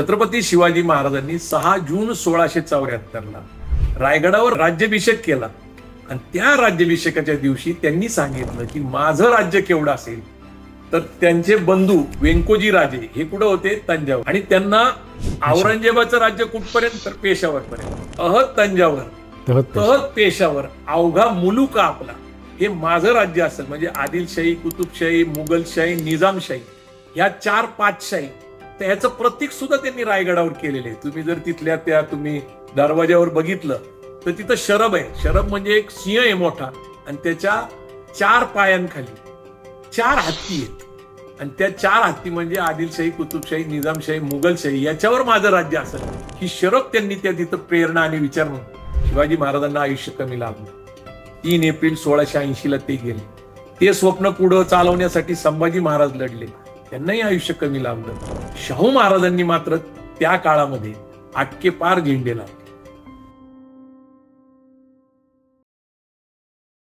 छत्रपती शिवाजी महाराजांनी 6 जून 1674ला रायगडावर राज्याभिषेक केला आणि त्या राज्याभिषेकाच्या दिवशी त्यांनी सांगितलं की माझं राज्य केवढं असेल तर त्यांचे बंधू व्यंकोजी राजे हे कुठं होते? तंजावर. आणि त्यांना औरंगजेबाचं राज्य कुठपर्यंत? तर पेशावर पर्यंत. तहत पेशावर अवघा मुलूक आपला हे माझं राज्य असेल. म्हणजे आदिलशाही, कुतुबशाही, मुघलशाही, निजामशाही या 4 पाचशाही तर ह्याचं प्रतीक सुद्धा त्यांनी रायगडावर केलेले आहे. तुम्ही जर तिथल्या त्या तुम्ही दरवाजावर बघितलं तर तिथं शरब आहे. शरब म्हणजे एक सिंह आहे मोठा आणि त्याच्या 4 पायांखाली 4 हत्ती आहेत आणि त्या 4 हत्ती म्हणजे आदिलशाही, कुतुबशाही, निजामशाही, मुघलशाही याच्यावर माझं राज्य असेल ही शरब त्यांनी त्या तिथं प्रेरणा आणि विचार म्हणून. शिवाजी महाराजांना आयुष्य कमी लाभलं. 3 एप्रिल 1680ला ते गेले. ते स्वप्न पुढं चालवण्यासाठी संभाजी महाराज लढले. त्यांनाही आयुष्य कमी लाभलं. शाहू महाराजांनी मात्र त्या काळामध्ये आटके पार झेंडे लावले.